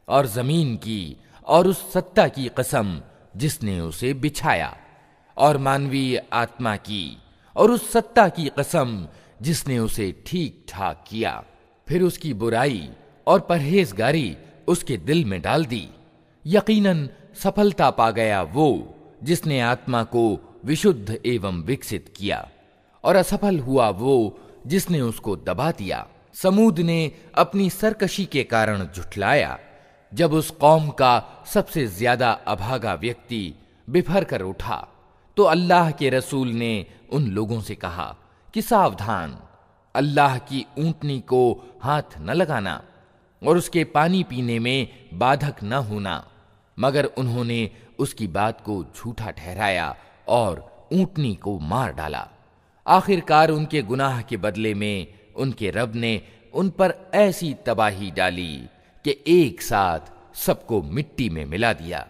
और जमीन की और उस सत्ता की कसम जिसने उसे बिछाया, और मानवीय आत्मा की और उस सत्ता की कसम जिसने उसे ठीक ठाक किया। फिर उसकी बुराई और परहेजगारी उसके दिल में डाल दी। यकीनन सफलता पा गया वो जिसने आत्मा को विशुद्ध एवं विकसित किया, और असफल हुआ वो जिसने उसको दबा दिया। समूद ने अपनी सरकशी के कारण झुठलाया। जब उस कौम का सबसे ज्यादा अभागा व्यक्ति बिफर कर उठा तो अल्लाह के रसूल ने उन लोगों से कहा कि सावधान, अल्लाह की ऊंटनी को हाथ न लगाना और उसके पानी पीने में बाधक न होना। मगर उन्होंने उसकी बात को झूठा ठहराया और ऊंटनी को मार डाला। आखिरकार उनके गुनाह के बदले में उनके रब ने उन पर ऐसी तबाही डाली कि एक साथ सबको मिट्टी में मिला दिया,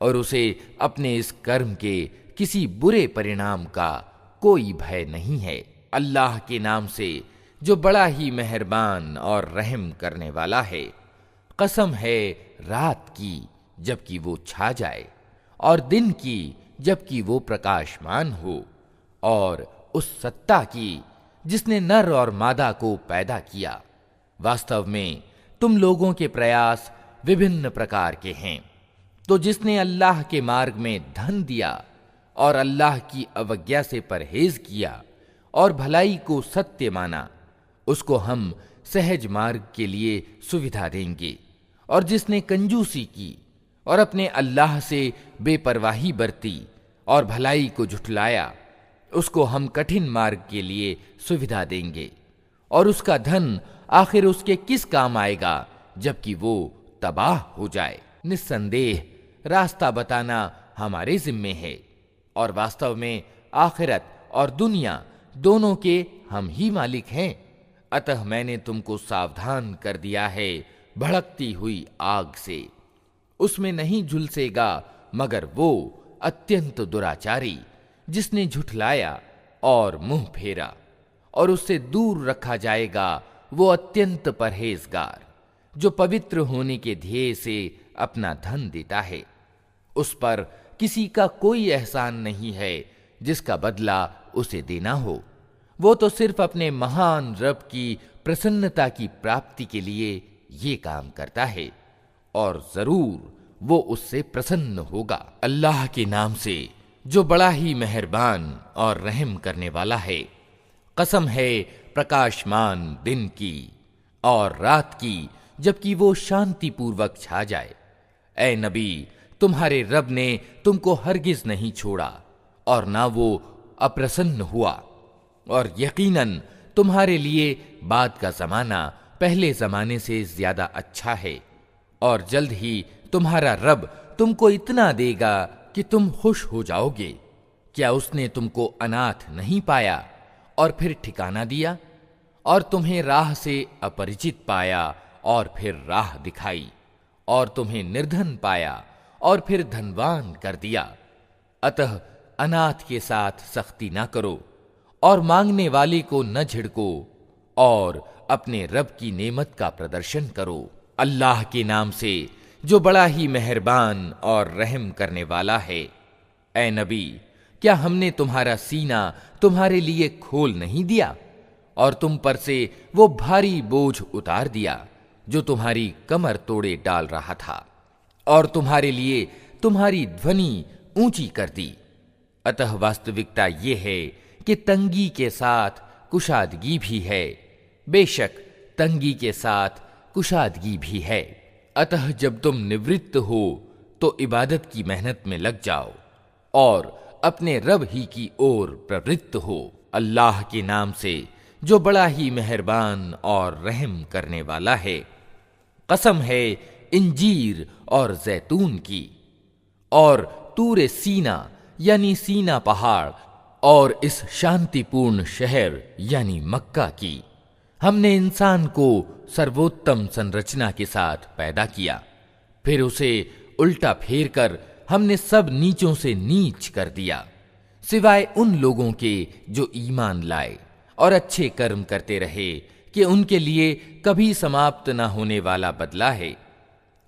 और उसे अपने इस कर्म के किसी बुरे परिणाम का कोई भय नहीं है। अल्लाह के नाम से जो बड़ा ही मेहरबान और रहम करने वाला है। कसम है रात की जबकि वो छा जाए, और दिन की जबकि वो प्रकाशमान हो, और उस सत्ता की जिसने नर और मादा को पैदा किया। वास्तव में तुम लोगों के प्रयास विभिन्न प्रकार के हैं। तो जिसने अल्लाह के मार्ग में धन दिया और अल्लाह की अवज्ञा से परहेज किया और भलाई को सत्य माना, उसको हम सहज मार्ग के लिए सुविधा देंगे। और जिसने कंजूसी की और अपने अल्लाह से बेपरवाही बरती और भलाई को झुठलाया, उसको हम कठिन मार्ग के लिए सुविधा देंगे। और उसका धन आखिर उसके किस काम आएगा जबकि वो तबाह हो जाए। निस्संदेह रास्ता बताना हमारे जिम्मे है, और वास्तव में आखिरत और दुनिया दोनों के हम ही मालिक हैं। अतः मैंने तुमको सावधान कर दिया है भड़कती हुई आग से। उसमें नहीं झुलसेगा मगर वो अत्यंत दुराचारी जिसने झुठलाया और मुंह फेरा, और उससे दूर रखा जाएगा वो अत्यंत परहेजगार जो पवित्र होने के ध्येय से अपना धन देता है। उस पर किसी का कोई एहसान नहीं है जिसका बदला उसे देना हो। वो तो सिर्फ अपने महान रब की प्रसन्नता की प्राप्ति के लिए ये काम करता है, और जरूर वो उससे प्रसन्न होगा। अल्लाह के नाम से जो बड़ा ही मेहरबान और रहम करने वाला है। कसम है प्रकाशमान दिन की और रात की जबकि वो शांतिपूर्वक छा जाए। ऐ नबी, तुम्हारे रब ने तुमको हरगिज नहीं छोड़ा और ना वो अप्रसन्न हुआ, और यकीनन तुम्हारे लिए बाद का जमाना पहले जमाने से ज्यादा अच्छा है। और जल्द ही तुम्हारा रब तुमको इतना देगा कि तुम खुश हो जाओगे। क्या उसने तुमको अनाथ नहीं पाया और फिर ठिकाना दिया, और तुम्हें राह से अपरिचित पाया और फिर राह दिखाई, और तुम्हें निर्धन पाया और फिर धनवान कर दिया। अतः अनाथ के साथ सख्ती ना करो और मांगने वाले को न झिड़को, और अपने रब की नेमत का प्रदर्शन करो। अल्लाह के नाम से जो बड़ा ही मेहरबान और रहम करने वाला है। ऐ नबी, क्या हमने तुम्हारा सीना तुम्हारे लिए खोल नहीं दिया और तुम पर से वो भारी बोझ उतार दिया जो तुम्हारी कमर तोड़े डाल रहा था, और तुम्हारे लिए तुम्हारी ध्वनि ऊंची कर दी। अतः वास्तविकता ये है कि तंगी के साथ कुशादगी भी है, बेशक तंगी के साथ कुशादगी भी है। अतः जब तुम निवृत्त हो तो इबादत की मेहनत में लग जाओ और अपने रब ही की ओर प्रवृत्त हो। अल्लाह के नाम से जो बड़ा ही मेहरबान और रहम करने वाला है। कसम है इंजीर और जैतून की, और तूरे सीना यानी सीना पहाड़, और इस शांतिपूर्ण शहर यानी मक्का की। हमने इंसान को सर्वोत्तम संरचना के साथ पैदा किया, फिर उसे उल्टा फेर कर हमने सब नीचों से नीच कर दिया, सिवाय उन लोगों के जो ईमान लाए और अच्छे कर्म करते रहे कि उनके लिए कभी समाप्त न होने वाला बदला है।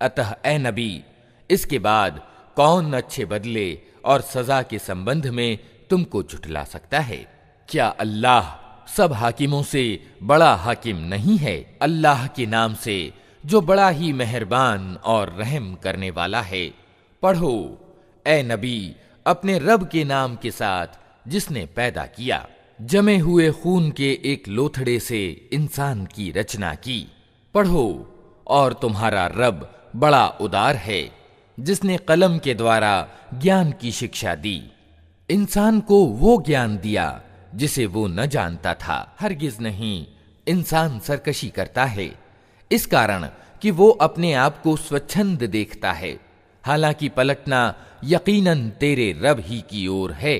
अतः ए नबी, इसके बाद कौन अच्छे बदले और सजा के संबंध में तुमको झुठला सकता है। क्या अल्लाह सब हाकिमों से बड़ा हाकिम नहीं है? अल्लाह के नाम से जो बड़ा ही मेहरबान और रहम करने वाला है। पढ़ो, ए नबी, अपने रब के नाम के साथ जिसने पैदा किया, जमे हुए खून के एक लोथड़े से इंसान की रचना की। पढ़ो, और तुम्हारा रब बड़ा उदार है, जिसने कलम के द्वारा ज्ञान की शिक्षा दी। इंसान को वो ज्ञान दिया जिसे वो न जानता था। हरगिज नहीं, इंसान सरकशी करता है इस कारण कि वो अपने आप को स्वच्छंद देखता है, हालांकि पलटना यकीनन तेरे रब ही की ओर है।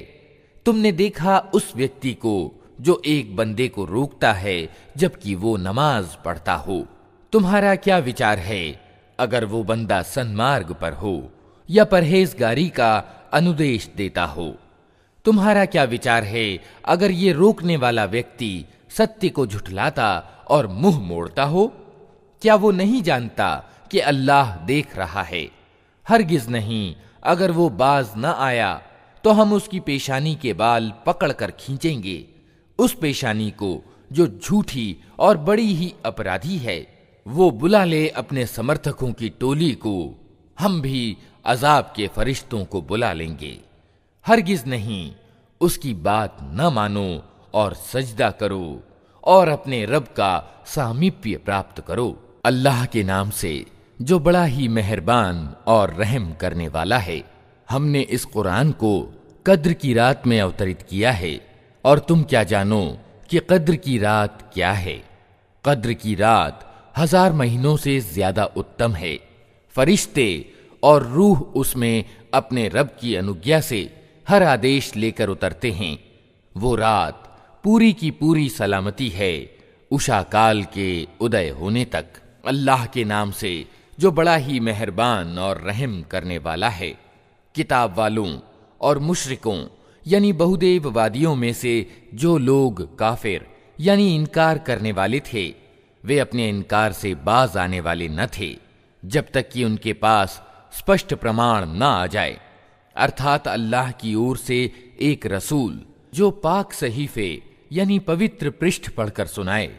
तुमने देखा उस व्यक्ति को जो एक बंदे को रोकता है जबकि वो नमाज पढ़ता हो। तुम्हारा क्या विचार है अगर वो बंदा सन्मार्ग पर हो या परहेजगारी का अनुदेश देता हो? तुम्हारा क्या विचार है अगर ये रोकने वाला व्यक्ति सत्य को झुठलाता और मुंह मोड़ता हो? क्या वो नहीं जानता कि अल्लाह देख रहा है? हरगिज नहीं, अगर वो बाज न आया तो हम उसकी पेशानी के बाल पकड़कर खींचेंगे, उस पेशानी को जो झूठी और बड़ी ही अपराधी है। वो बुला ले अपने समर्थकों की टोली को, हम भी अजाब के फरिश्तों को बुला लेंगे। हरगिज नहीं, उसकी बात न मानो और सजदा करो और अपने रब का सामीप्य प्राप्त करो। अल्लाह के नाम से जो बड़ा ही मेहरबान और रहम करने वाला है। हमने इस कुरान को कद्र की रात में अवतरित किया है, और तुम क्या जानो कि कद्र की रात क्या है? कद्र की रात 1000 महीनों से ज्यादा उत्तम है। फरिश्ते और रूह उसमें अपने रब की अनुज्ञा से हर आदेश लेकर उतरते हैं। वो रात पूरी की पूरी सलामती है उषा काल के उदय होने तक। अल्लाह के नाम से जो बड़ा ही मेहरबान और रहम करने वाला है। किताब वालों और मुशरिकों यानी बहुदेववादियों में से जो लोग काफिर यानी इनकार करने वाले थे, वे अपने इनकार से बाज आने वाले न थे जब तक कि उनके पास स्पष्ट प्रमाण न आ जाए, अर्थात अल्लाह की ओर से एक रसूल जो पाक सहीफे यानी पवित्र पृष्ठ पढ़कर सुनाए,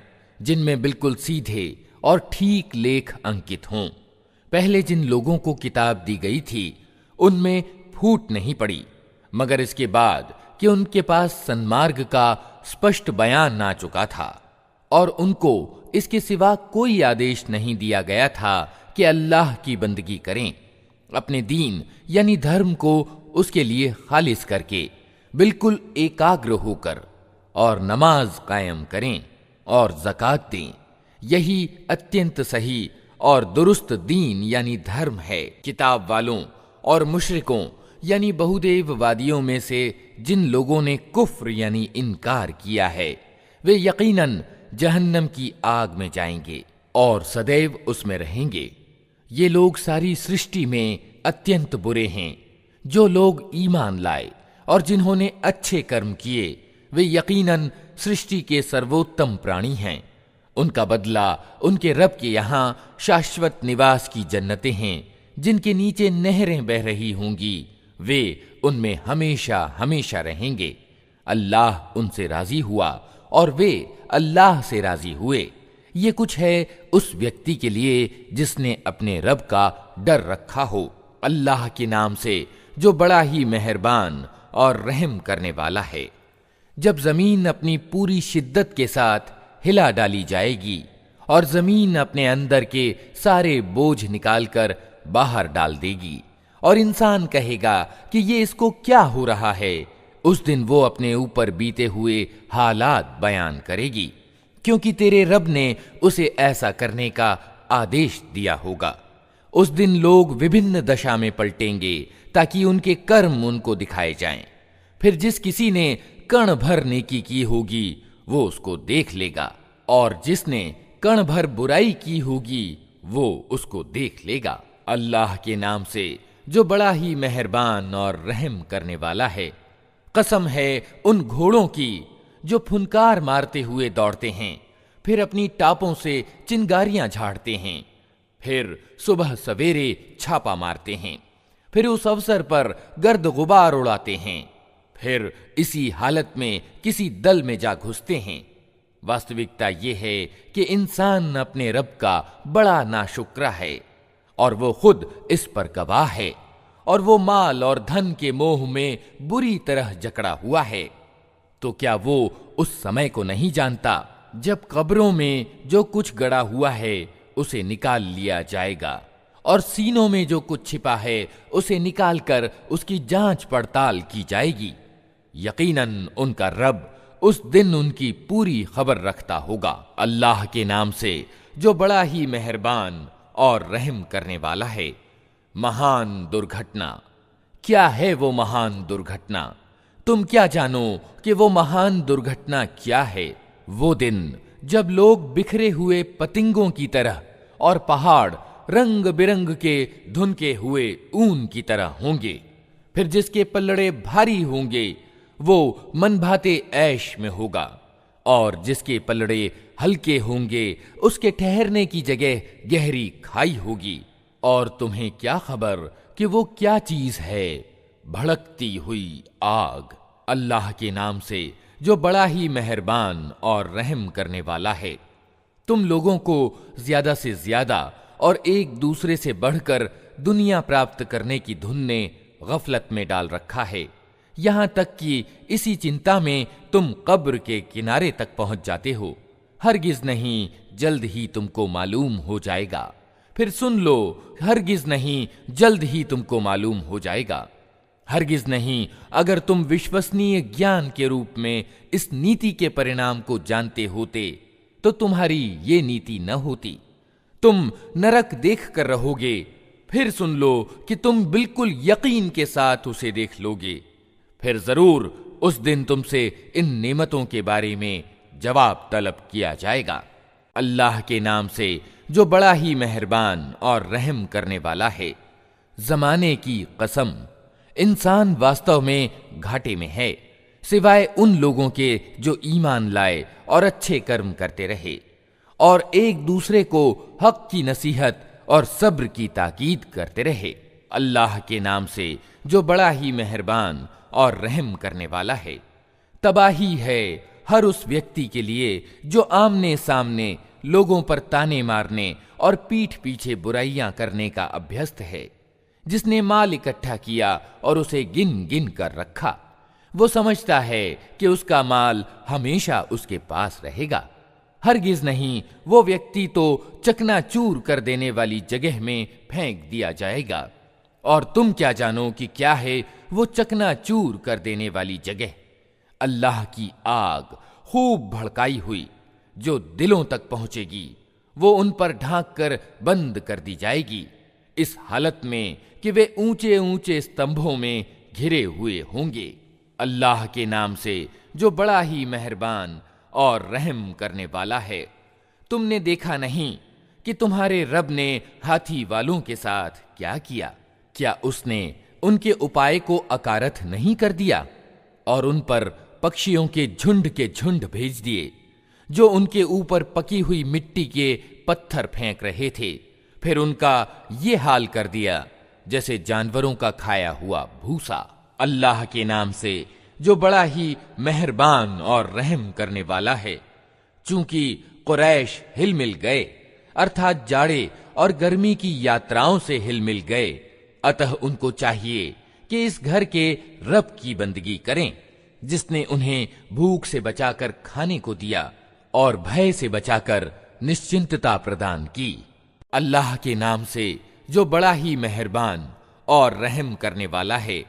जिनमें बिल्कुल सीधे और ठीक लेख अंकित हों। पहले जिन लोगों को किताब दी गई थी उनमें फूट नहीं पड़ी, मगर इसके बाद कि उनके पास सन्मार्ग का स्पष्ट बयान आ चुका था और उनको इसके सिवा कोई आदेश नहीं दिया गया था कि अल्लाह की बंदगी करें, अपने दीन यानी धर्म को उसके लिए खालिस करके बिल्कुल एकाग्र होकर, और नमाज कायम करें और ज़कात दें। यही अत्यंत सही और दुरुस्त दीन यानी धर्म है। किताब वालों और मुशरिकों यानी बहुदेववादियों में से जिन लोगों ने कुफ्र यानी इनकार किया है, वे यकीनन जहन्नम की आग में जाएंगे और सदैव उसमें रहेंगे। ये लोग सारी सृष्टि में अत्यंत बुरे हैं। जो लोग ईमान लाए और जिन्होंने अच्छे कर्म किए, वे यकीनन सृष्टि के सर्वोत्तम प्राणी हैं। उनका बदला उनके रब के यहाँ शाश्वत निवास की जन्नतें हैं, जिनके नीचे नहरें बह रही होंगी। वे उनमें हमेशा हमेशा रहेंगे। अल्लाह उनसे राजी हुआ और वे अल्लाह से राजी हुए। ये कुछ है उस व्यक्ति के लिए जिसने अपने रब का डर रखा हो। अल्लाह के नाम से जो बड़ा ही मेहरबान और रहम करने वाला है। जब जमीन अपनी पूरी शिद्दत के साथ हिला डाली जाएगी और जमीन अपने अंदर के सारे बोझ निकालकर बाहर डाल देगी और इंसान कहेगा कि ये इसको क्या हो रहा है, उस दिन वो अपने ऊपर बीते हुए हालात बयान करेगी, क्योंकि तेरे रब ने उसे ऐसा करने का आदेश दिया होगा। उस दिन लोग विभिन्न दशा में पलटेंगे ताकि उनके कर्म उनको दिखाए जाएं। फिर जिस किसी ने कण भर नेकी की होगी वो उसको देख लेगा, और जिसने कण भर बुराई की होगी वो उसको देख लेगा। अल्लाह के नाम से जो बड़ा ही मेहरबान और रहम करने वाला है। कसम है उन घोड़ों की जो फुनकार मारते हुए दौड़ते हैं, फिर अपनी टापों से चिंगारियां झाड़ते हैं, फिर सुबह सवेरे छापा मारते हैं, फिर उस अवसर पर गर्द गुबार उड़ाते हैं, फिर इसी हालत में किसी दल में जा घुसते हैं। वास्तविकता यह है कि इंसान अपने रब का बड़ा नाशुक्रा है और वो खुद इस पर गवाह है, और वो माल और धन के मोह में बुरी तरह जकड़ा हुआ है। तो क्या वो उस समय को नहीं जानता जब कब्रों में जो कुछ गड़ा हुआ है उसे निकाल लिया जाएगा, और सीनों में जो कुछ छिपा है उसे निकालकर उसकी जांच पड़ताल की जाएगी। यकीनन उनका रब उस दिन उनकी पूरी खबर रखता होगा। अल्लाह के नाम से जो बड़ा ही मेहरबान और रहम करने वाला है। महान दुर्घटना। क्या है वो महान दुर्घटना? तुम क्या जानो कि वो महान दुर्घटना क्या है? वो दिन जब लोग बिखरे हुए पतिंगों की तरह और पहाड़ रंग बिरंग के धुनके हुए ऊन की तरह होंगे। फिर जिसके पल्लड़े भारी होंगे वो मनभाते ऐश में होगा, और जिसके पल्लड़े हल्के होंगे उसके ठहरने की जगह गहरी खाई होगी। और तुम्हें क्या खबर कि वो क्या चीज है? भड़कती हुई आग। अल्लाह के नाम से जो बड़ा ही मेहरबान और रहम करने वाला है। तुम लोगों को ज्यादा से ज्यादा और एक दूसरे से बढ़कर दुनिया प्राप्त करने की धुन ने गफलत में डाल रखा है, यहां तक कि इसी चिंता में तुम कब्र के किनारे तक पहुंच जाते हो। हरगिज नहीं, जल्द ही तुमको मालूम हो जाएगा। फिर सुन लो, हरगिज नहीं, जल्द ही तुमको मालूम हो जाएगा। हरगिज नहीं, अगर तुम विश्वसनीय ज्ञान के रूप में इस नीति के परिणाम को जानते होते तो तुम्हारी ये नीति न होती। तुम नरक देख कर रहोगे, फिर सुन लो कि तुम बिल्कुल यकीन के साथ उसे देख लोगे। फिर जरूर उस दिन तुमसे इन नेमतों के बारे में जवाब तलब किया जाएगा। अल्लाह के नाम से जो बड़ा ही मेहरबान और रहम करने वाला है। जमाने की कसम, इंसान वास्तव में घाटे में है, सिवाय उन लोगों के जो ईमान लाए और अच्छे कर्म करते रहे और एक दूसरे को हक की नसीहत और सब्र की ताकीद करते रहे। अल्लाह के नाम से जो बड़ा ही मेहरबान और रहम करने वाला है। तबाही है हर उस व्यक्ति के लिए जो आमने सामने लोगों पर ताने मारने और पीठ पीछे बुराइयां करने का अभ्यस्त है, जिसने माल इकट्ठा किया और उसे गिन गिन कर रखा। वो समझता है कि उसका माल हमेशा उसके पास रहेगा। हरगिज नहीं, वो व्यक्ति तो चकनाचूर कर देने वाली जगह में फेंक दिया जाएगा। और तुम क्या जानो कि क्या है वो चकनाचूर कर देने वाली जगह? अल्लाह की आग खूब भड़काई हुई जो दिलों तक पहुंचेगी, वो उन पर ढांक कर बंद कर दी जाएगी, इस हालत में कि वे ऊंचे ऊंचे स्तंभों में घिरे हुए होंगे। अल्लाह के नाम से जो बड़ा ही मेहरबान और रहम करने वाला है। तुमने देखा नहीं कि तुम्हारे रब ने हाथी वालों के साथ क्या किया? क्या उसने उनके उपाय को अकारथ नहीं कर दिया और उन पर पक्षियों के झुंड भेज दिए जो उनके ऊपर पकी हुई मिट्टी के पत्थर फेंक रहे थे? फिर उनका ये हाल कर दिया जैसे जानवरों का खाया हुआ भूसा। अल्लाह के नाम से जो बड़ा ही मेहरबान और रहम करने वाला है। चूंकि कुरैश हिल मिल गए, अर्थात जाड़े और गर्मी की यात्राओं से हिल मिल गए, अतः उनको चाहिए कि इस घर के रब की बंदगी करें, जिसने उन्हें भूख से बचाकर खाने को दिया और भय से बचाकर निश्चिंतता प्रदान की। अल्लाह के नाम से जो बड़ा ही मेहरबान और रहम करने वाला है।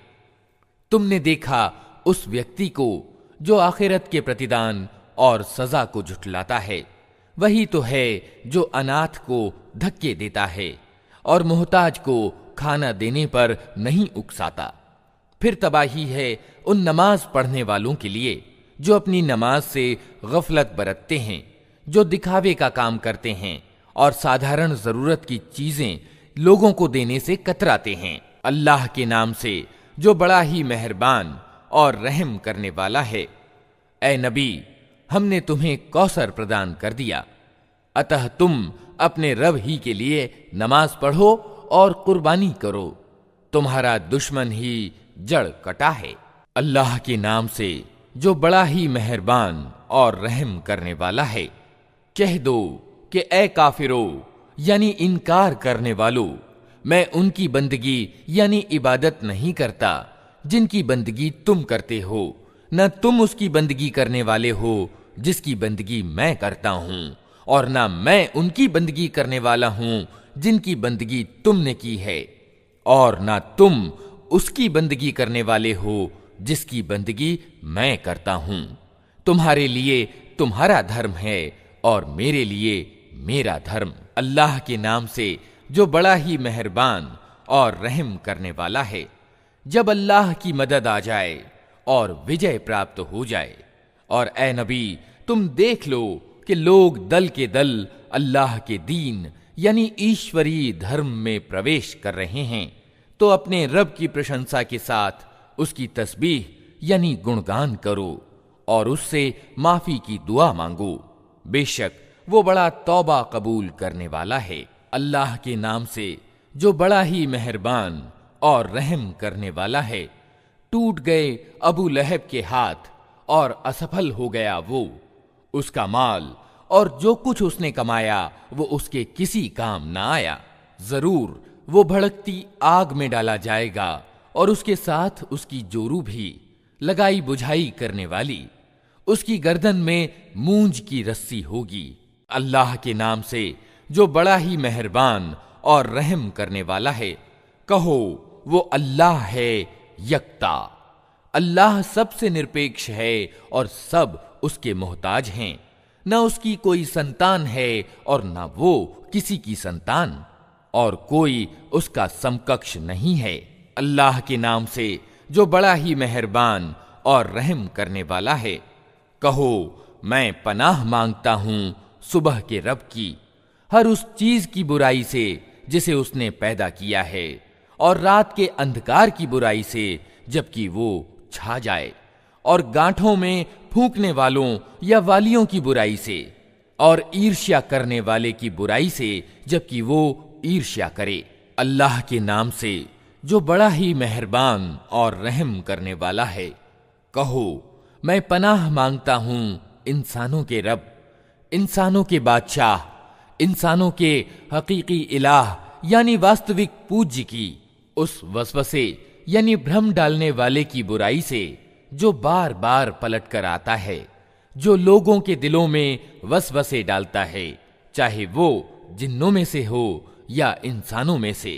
तुमने देखा उस व्यक्ति को जो आखिरत के प्रतिदान और सजा को झुठलाता है। वही तो है जो अनाथ को धक्के देता है और मोहताज को खाना देने पर नहीं उकसाता। फिर तबाही है उन नमाज पढ़ने वालों के लिए जो अपनी नमाज से गफलत बरतते हैं, जो दिखावे का काम करते हैं और साधारण जरूरत की चीजें लोगों को देने से कतराते हैं। अल्लाह के नाम से जो बड़ा ही मेहरबान और रहम करने वाला है। ऐ नबी, हमने तुम्हें कौसर प्रदान कर दिया, अतः तुम अपने रब ही के लिए नमाज पढ़ो और कुर्बानी करो। तुम्हारा दुश्मन ही जड़ कटा है। अल्लाह के नाम से जो बड़ा ही मेहरबान और रहम करने वाला है। कह दो कि ए काफिरो यानी इनकार करने वालों, मैं उनकी बंदगी यानी इबादत नहीं करता जिनकी बंदगी तुम करते हो, न तुम उसकी बंदगी करने वाले हो जिसकी बंदगी मैं करता हूं, और न मैं उनकी बंदगी करने वाला हूं जिनकी बंदगी तुमने की है, और न तुम उसकी बंदगी करने वाले हो जिसकी बंदगी मैं करता हूं। तुम्हारे लिए तुम्हारा धर्म है और मेरे लिए मेरा धर्म। अल्लाह के नाम से जो बड़ा ही मेहरबान और रहम करने वाला है। जब अल्लाह की मदद आ जाए और विजय प्राप्त हो जाए, और ए नबी तुम देख लो कि लोग दल के दल अल्लाह के दीन यानी ईश्वरीय धर्म में प्रवेश कर रहे हैं, तो अपने रब की प्रशंसा के साथ उसकी तस्बीह यानी गुणगान करो और उससे माफी की दुआ मांगो। बेशक वो बड़ा तौबा कबूल करने वाला है। अल्लाह के नाम से जो बड़ा ही मेहरबान और रहम करने वाला है। टूट गए अबू लहब के हाथ और असफल हो गया वो, उसका माल और जो कुछ उसने कमाया वो उसके किसी काम ना आया। जरूर वो भड़कती आग में डाला जाएगा और उसके साथ उसकी जोरू भी, लगाई बुझाई करने वाली। उसकी गर्दन में मूंज की रस्सी होगी। अल्लाह के नाम से जो बड़ा ही मेहरबान और रहम करने वाला है। कहो वो अल्लाह है यकता। अल्लाह सबसे निरपेक्ष है और सब उसके मोहताज हैं। न उसकी कोई संतान है और न वो किसी की संतान, और कोई उसका समकक्ष नहीं है। अल्लाह के नाम से जो बड़ा ही मेहरबान और रहम करने वाला है। कहो मैं पनाह मांगता हूं सुबह के रब की, हर उस चीज की बुराई से जिसे उसने पैदा किया है, और रात के अंधकार की बुराई से जबकि वो छा जाए, और गांठों में फूंकने वालों या वालियों की बुराई से, और ईर्ष्या करने वाले की बुराई से जबकि वो ईर्ष्या करे। अल्लाह के नाम से जो बड़ा ही मेहरबान और रहम करने वाला है। कहो मैं पनाह मांगता हूं इंसानों के रब, इंसानों के बादशाह, इंसानों के हकीकी इलाह यानी वास्तविक पूज्य की, उस वसवसे यानी भ्रम डालने वाले की बुराई से जो बार बार पलट कर आता है, जो लोगों के दिलों में वसवसे डालता है, चाहे वो जिन्नों में से हो या इंसानों में से।